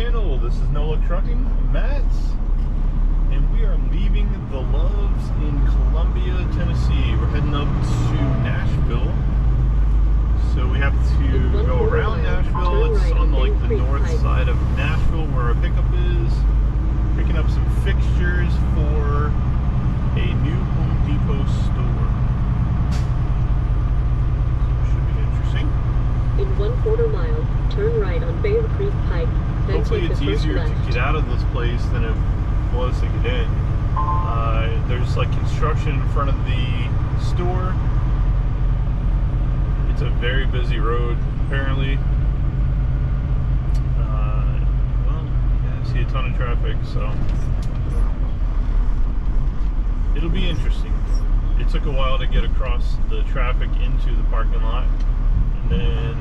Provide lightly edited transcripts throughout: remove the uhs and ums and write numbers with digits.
channel. This is NOLA Trucking, Matt, and we are leaving the Loves in Columbia, Tennessee. We're heading up to Nashville, so we have to go around Nashville. It's on the north side of Nashville where our pickup is. Picking up some fixtures for a new Home Depot store. Should be interesting. In 1/4 mile, turn right on Bear Creek Pike. Hopefully it's easier to get out of this place than it was to get in. There's like construction in front of the store. It's a very busy road, apparently. Well, yeah, I see a ton of traffic, so it'll be interesting. It took a while to get across the traffic into the parking lot, and then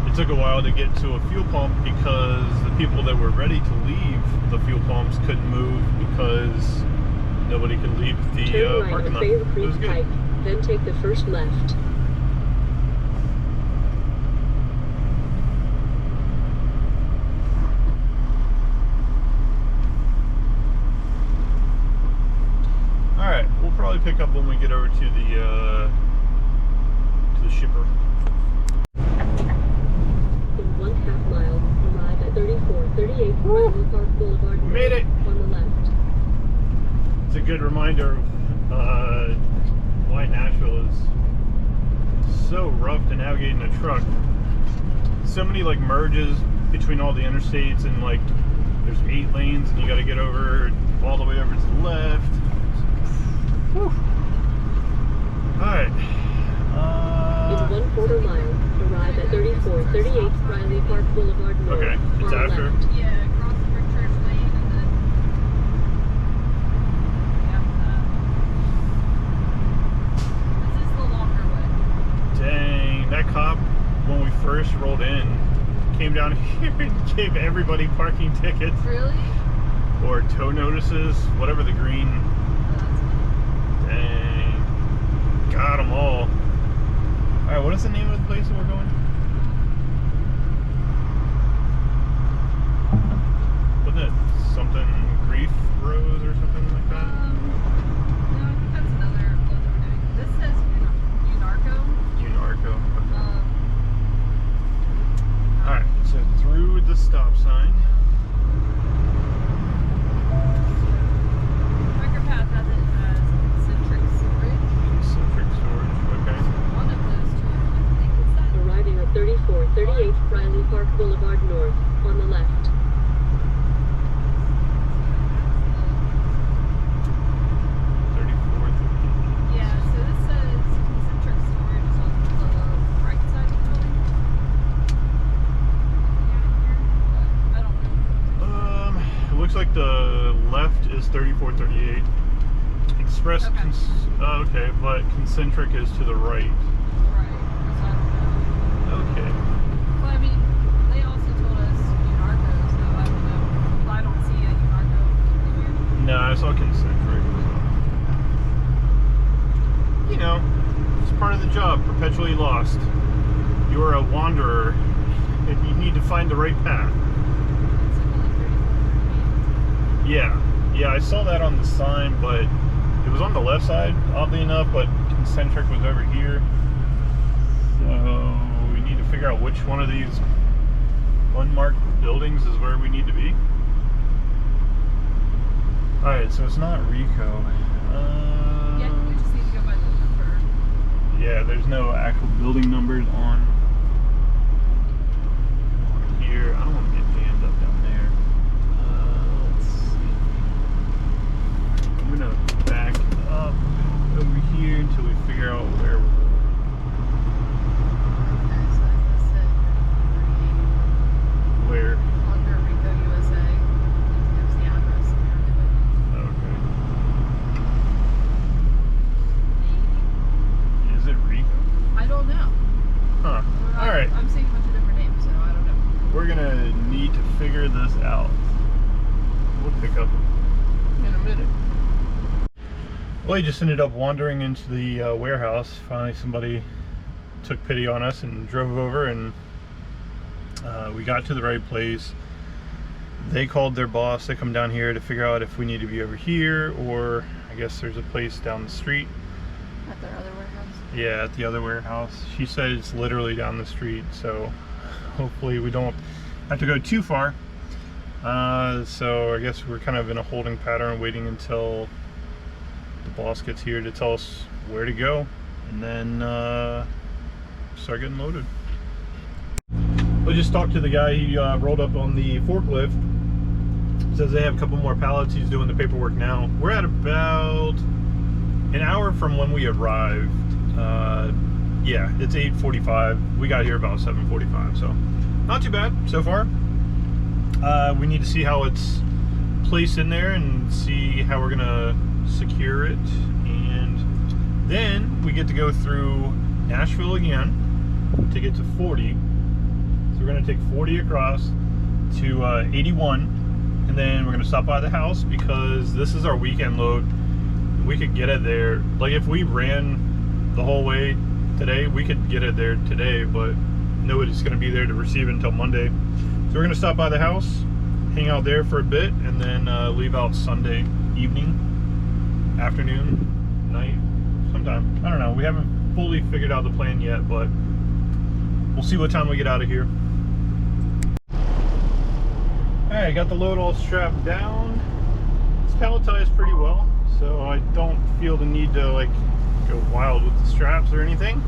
it took a while to get to a fuel pump because the people that were ready to leave the fuel pumps couldn't move because nobody could leave the turn right parking lot. on Bear It was Creek good. Pike, then take the first left. Alright, we'll probably pick up when we get over to the shipper. In 1/2 mile, arrive at 3438 Riley Park Boulevard. Made it! On the left. It's a good reminder of why Nashville is so rough to navigate in a truck. So many like merges between all the interstates, and like there's 8 lanes and you got to get over all the way over to the left. Whew. Alright. In 1/4 mile, arrive at 3438 Riley Park Boulevard North. Okay, it's on the after. left. Yeah, across the Brick Church Lane and then this is the longer way. Dang, that cop, when we first rolled in, came down here and gave everybody parking tickets Really? or tow notices, whatever the green. Dang, got them all. Alright, what is the name of the place that we're going? Wasn't it something Grief Rose or something like that? No, I think that's another one that we're doing. This says Unarco. Unarco. Okay. Alright, so through the stop sign. Micropath has it as Concentric Storage. Concentric storage, okay. One of those two, I think it's that. Arriving at 3438 Riley Park Boulevard North, on the left. 34th. Yeah, so this says Concentric Storage is on the right side of the building. Looking at it here, but I don't know. It looks like the left is 3438. Express, Okay. okay, but Concentric is to the right. Right, so I don't know. Okay. Well, I mean, they also told us Unarco, so I don't know. But I don't see a Unarco anywhere. No, I saw Concentric. So. You know, it's part of the job, perpetually lost. You are a wanderer, and you need to find the right path. It's like only 34, 38. Yeah, I saw that on the sign, but it was on the left side, oddly enough, but Concentric was over here. So we need to figure out which one of these unmarked buildings is where we need to be. Alright, so it's not Rico. Yeah, we just need to go by the number. Yeah, there's no actual building numbers on here. I don't want to get jammed up down there. Let's see. I'm gonna back up over here until we figure out where we're going. Okay, so I'm gonna say 34, 38 Where? under Rico, USA. Here's the address. Okay. Is it Rico? I don't know. Huh. Alright. I'm seeing a bunch of different names, so I don't know. We're gonna need to figure this out. We'll pick up in a minute. Well, he just ended up wandering into the warehouse. Finally, somebody took pity on us and drove over, and we got to the right place. they called their boss to come down here to figure out if we need to be over here, or I guess there's a place down the street. At their other warehouse. Yeah, at the other warehouse. She said it's literally down the street, so hopefully we don't have to go too far. So I guess we're kind of in a holding pattern, waiting until the boss gets here to tell us where to go, and then start getting loaded. We just talked to the guy. He rolled up on the forklift. Says they have a couple more pallets. He's doing the paperwork now. We're at about an hour from when we arrived. Yeah, it's 8:45. We got here about 7:45, so not too bad so far. We need to see how it's placed in there and see how we're gonna secure it, and then we get to go through Nashville again to get to 40. So we're gonna take 40 across to 81, and then we're gonna stop by the house because this is our weekend load. We could get it there, like if we ran the whole way today, we could get it there today, but nobody's gonna be there to receive it until Monday. So we're gonna stop by the house, hang out there for a bit, and then leave out Sunday evening, afternoon, night, sometime. I don't know. We haven't fully figured out the plan yet, but we'll see what time we get out of here. Alright, got the load all strapped down. It's palletized pretty well, so I don't feel the need to like go wild with the straps or anything.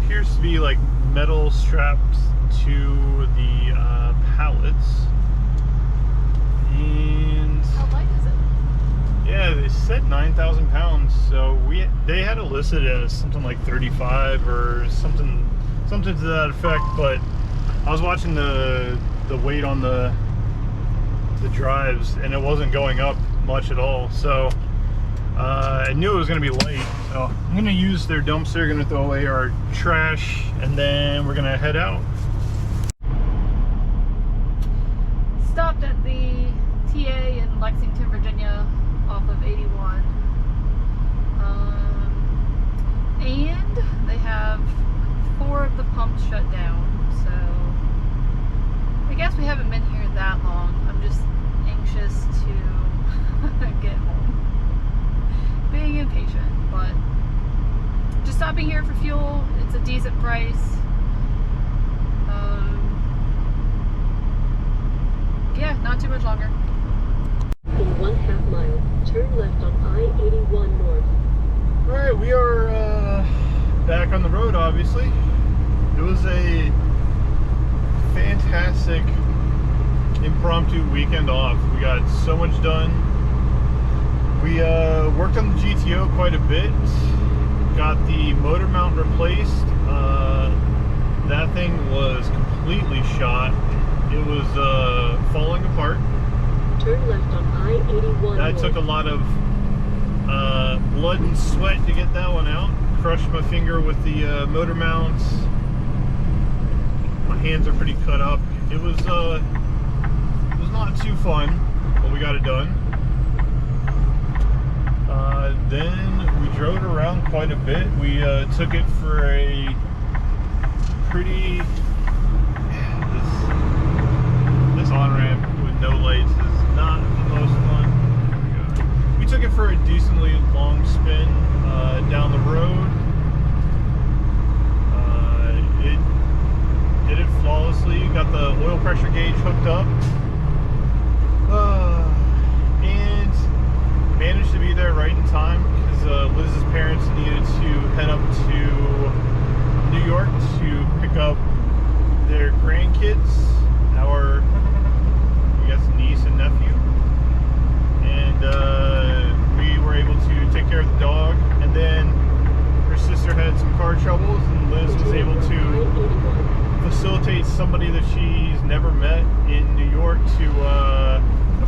Appears to be like metal strapped to the pallets. And How light is it? yeah, they said 9,000 pounds, so they had it listed as something like 35 or something to that effect, but I was watching the weight on the drives, and it wasn't going up much at all, so I knew it was going to be light. So I'm going to use their dumpster, going to throw away our trash, and then we're going to head out. Stopped at the TA in Lexington, Virginia, off of 81. And they have 4 of the pumps shut down, so I guess we haven't been here that long. I'm just anxious to get home. Being impatient, but just stopping here for fuel. It's a decent price. Yeah, not too much longer. In 1/2 mile, turn left on I-81 North. Alright, we are back on the road, obviously. It was a fantastic impromptu weekend off. We got so much done. We worked on the GTO quite a bit. Got the motor mount replaced. That thing was completely shot. It was falling apart. Turn left on I-81 That North. took a lot of blood and sweat to get that one out. Crushed my finger with the motor mounts. My hands are pretty cut up. It was not too fun, but we got it done. Then we drove around quite a bit. We took it for a pretty... This on-ramp with no lights is not the most fun. We took it for a decently long spin down the road. It did it flawlessly. Got the oil pressure gauge hooked up. And managed to be there right in time because Liz's parents needed to head up to New York to pick up their grandkids, our, I guess, niece and nephew. And we were able to take care of the dog, and then her sister had some car troubles, and Liz was able to facilitate somebody that she's never met in New York to a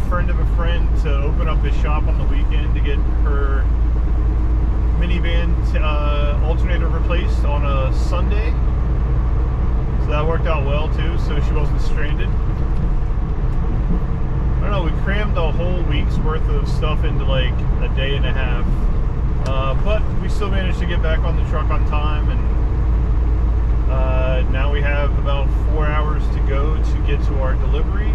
friend of a friend to open up his shop on the weekend to get her minivan alternator replaced on a Sunday. So that worked out well too, so she wasn't stranded. I don't know, we crammed a whole week's worth of stuff into like a day and a half. But we still managed to get back on the truck on time, and now we have about 4 hours to go to get to our delivery.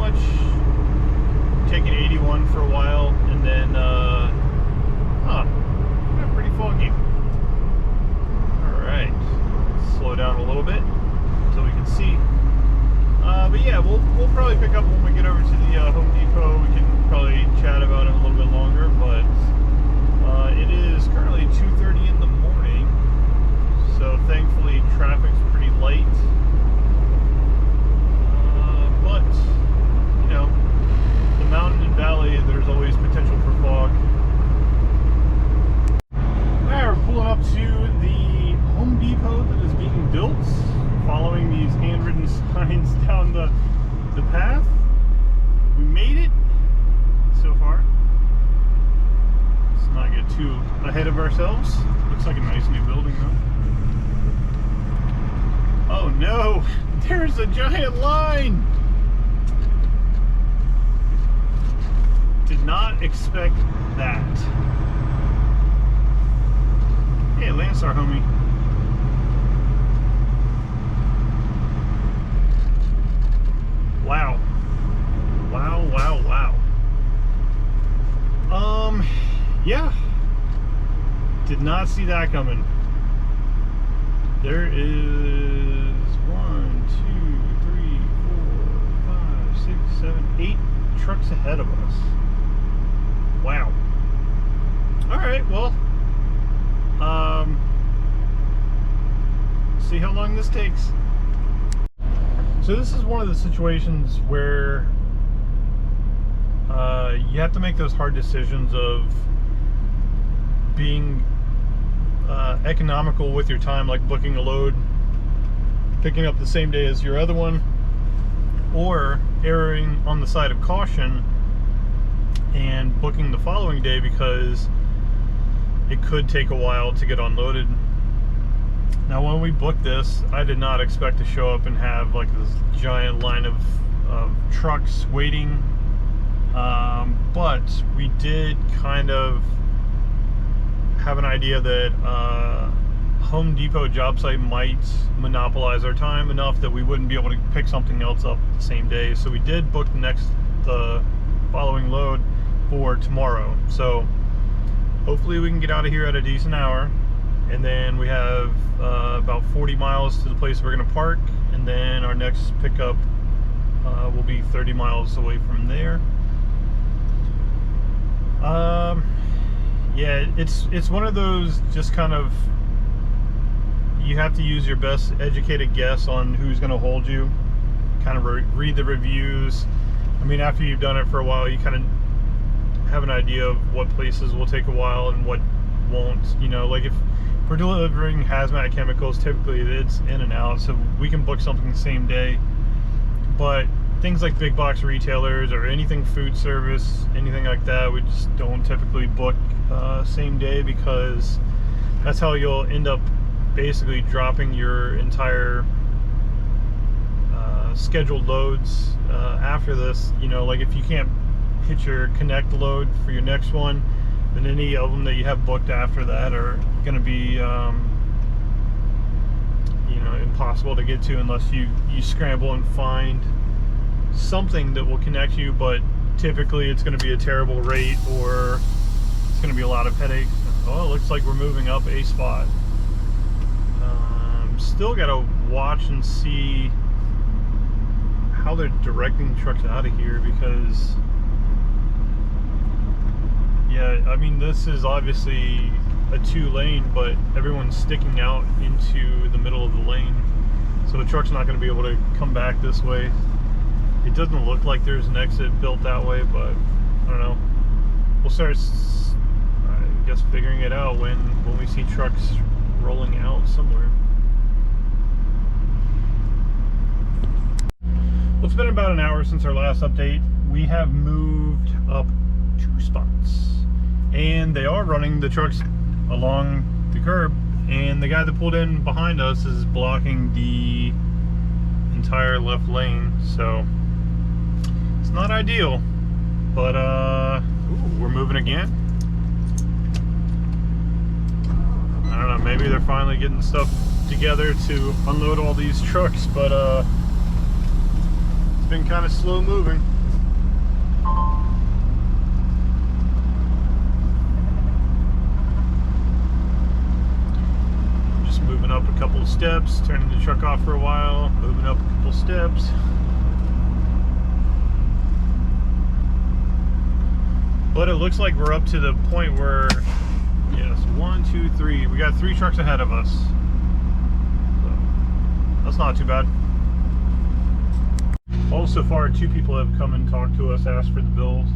much taking 81 for a while, and then got pretty foggy. All right, slow down a little bit until we can see. But yeah, we'll probably pick up when we get over to the Home Depot. We can probably chat about it a little bit longer, but it is currently 2:30 in the morning, so thankfully traffic's pretty light. But you know, the mountain and valley, there's always potential for fog. Alright, we're pulling up to the Home Depot that is being built, following these handwritten signs down the path. We made it so far. Let's not get too ahead of ourselves. Looks like a nice new building though. Oh no, there's a giant line. Did not expect that. Hey, Landstar homie. Wow. Wow, wow, wow. Yeah. Did not see that coming. There is 1, 2, 3, 4, 5, 6, 7, 8 trucks ahead of us. Wow. Alright, well. See how long this takes. So this is one of the situations where you have to make those hard decisions of being economical with your time, like booking a load, picking up the same day as your other one, or erring on the side of caution and booking the following day because it could take a while to get unloaded. Now when we booked this, I did not expect to show up and have like this giant line of trucks waiting, but we did kind of have an idea that Home Depot job site might monopolize our time enough that we wouldn't be able to pick something else up the same day. So we did book the following load for tomorrow. So hopefully we can get out of here at a decent hour, and then we have about 40 miles to the place we're going to park, and then our next pickup will be 30 miles away from there. Yeah, it's one of those just kind of, you have to use your best educated guess on who's going to hold you, kind of read the reviews. I mean, after you've done it for a while, you kind of have an idea of what places will take a while and what won't. You know, like if we're delivering hazmat chemicals, typically it's in and out, so we can book something the same day. But things like big box retailers or anything food service, anything like that, we just don't typically book same day, because that's how you'll end up basically dropping your entire scheduled loads after this. You know, like if you can't hit your connect load for your next one, then any of them that you have booked after that are going to be you know, impossible to get to unless you scramble and find something that will connect you. But typically it's going to be a terrible rate, or it's going to be a lot of headaches. Oh, it looks like we're moving up a spot. Still got to watch and see how they're directing trucks out of here, because yeah, I mean, this is obviously a 2-lane, but everyone's sticking out into the middle of the lane, so the truck's not going to be able to come back this way. It doesn't look like there's an exit built that way, but I don't know. We'll start, I guess, figuring it out when we see trucks rolling out somewhere. Well, it's been about an hour since our last update. We have moved up 2 spots, and they are running the trucks along the curb, and the guy that pulled in behind us is blocking the entire left lane, so it's not ideal. But ooh, we're moving again. I don't know, maybe they're finally getting stuff together to unload all these trucks, but it's been kind of slow moving. steps, turning the truck off for a while, moving up a couple steps. But it looks like we're up to the point where, yes, 1, 2, 3. We got 3 trucks ahead of us. So, that's not too bad. So far, 2 people have come and talked to us, asked for the bills.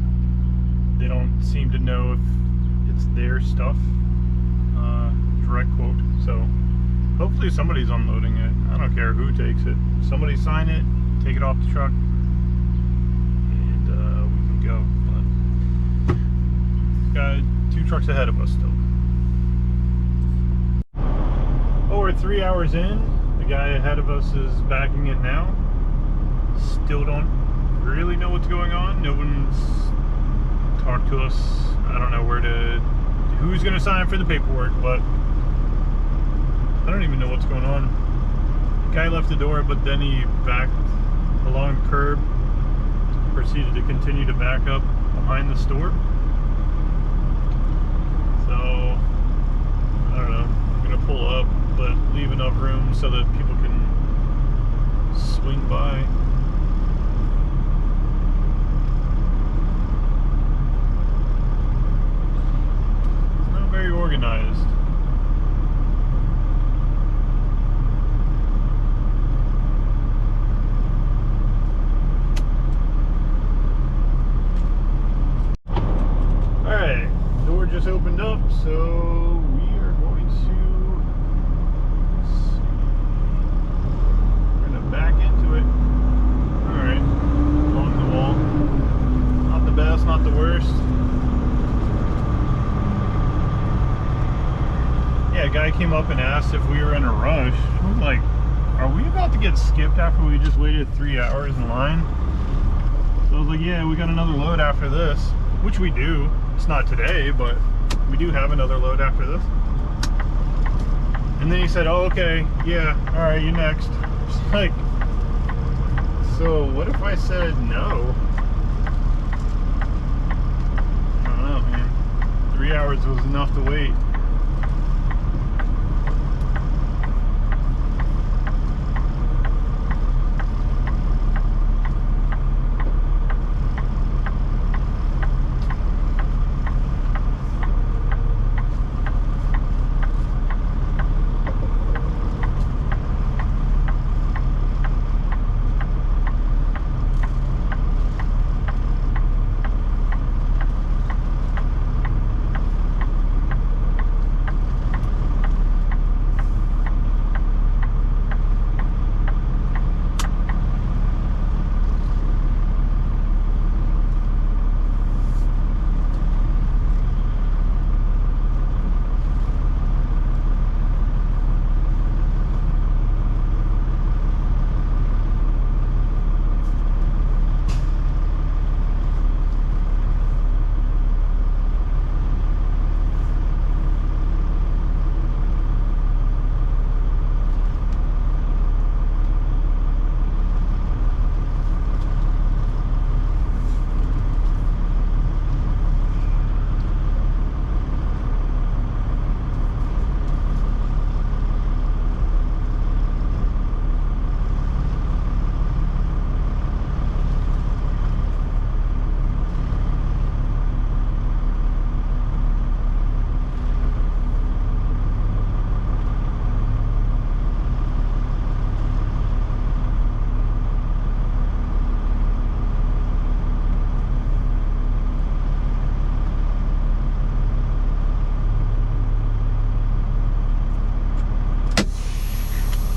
They don't seem to know if it's their stuff. Direct quote. So hopefully somebody's unloading it. I don't care who takes it. Somebody sign it, take it off the truck, and we can go. But got 2 trucks ahead of us still. Oh, we're 3 hours in. The guy ahead of us is backing it now. Still don't really know what's going on. No one's talked to us. I don't know who's going to sign for the paperwork, but I don't even know what's going on. The guy left the door, but then he backed along the curb, proceeded to continue to back up behind the store. So, I don't know. I'm going to pull up, but leave enough room so that people can swing by. It's not very organized. Just opened up, so we are going to see. We're gonna back into it. Alright, along the wall. Not the best, not the worst. Yeah, a guy came up and asked if we were in a rush. I was like, are we about to get skipped after we just waited 3 hours in line? So I was like, yeah, we got another load after this, which we do. It's not today, but we do have another load after this. And then he said, oh, okay, yeah, all right, you next. It's like, so what if I said no? I don't know, man. 3 hours was enough to wait.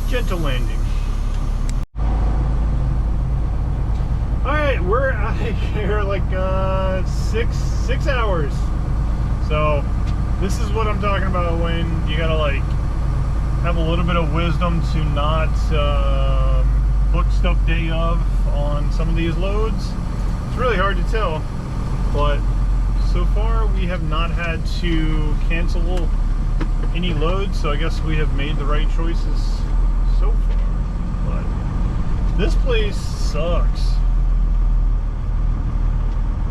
Gentle landing. Alright, we're out of here like 6 hours. So this is what I'm talking about when you gotta like have a little bit of wisdom to not book stuff day of on some of these loads. It's really hard to tell, but so far we have not had to cancel any loads, so I guess we have made the right choices so far. But this place sucks.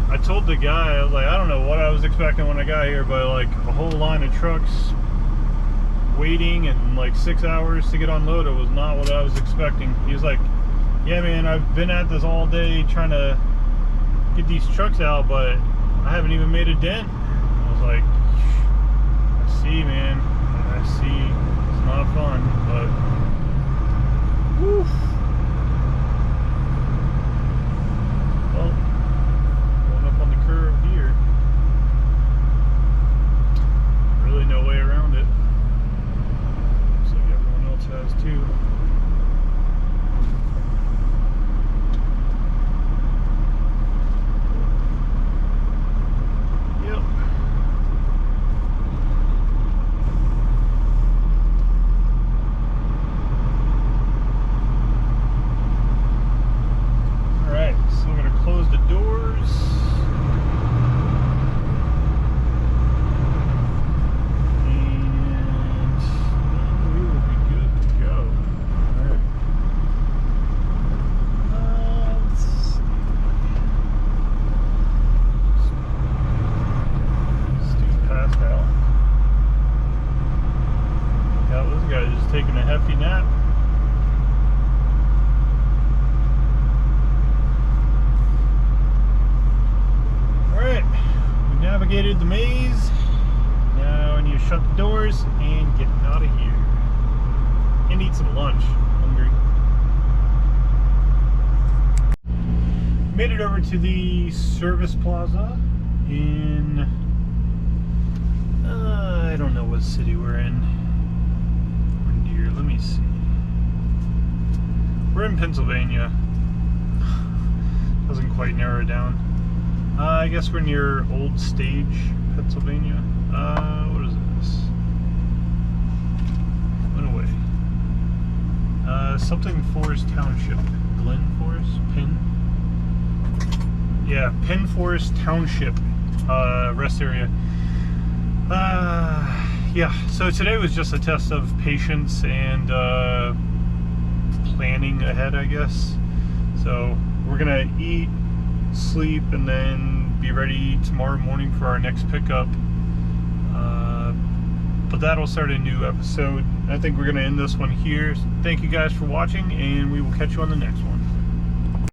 I told the guy, I was like, I don't know what I was expecting when I got here, but like a whole line of trucks waiting and like 6 hours to get unloaded was not what I was expecting. He was like, yeah man, I've been at this all day trying to get these trucks out, but I haven't even made a dent. I was like, I see man, I see. It's not fun, but whew. Well, going up on the curve here, really no way around it. Looks like everyone else has too. Yep. Alright, so I'm going to close the doors. And we will be good to go. Alright. Let's see. Steve Pascal. Yeah, this guy's just taking a hefty nap. Alright, we navigated the maze. Now I need to shut the doors and get out of here. And eat some lunch. Hungry. Made it over to the service plaza in I don't know what city we're in. We're near, let me see. We're in Pennsylvania. Doesn't quite narrow it down. I guess we're near Old Stage, Pennsylvania. What is this? Went away. Something Forest Township. Glen Forest? Penn? Yeah, Penn Forest Township. Rest area. Yeah, so today was just a test of patience and planning ahead, I guess. So we're gonna eat, sleep, and then be ready tomorrow morning for our next pickup. But that'll start a new episode. I think we're gonna end this one here. Thank you guys for watching, and we will catch you on the next one.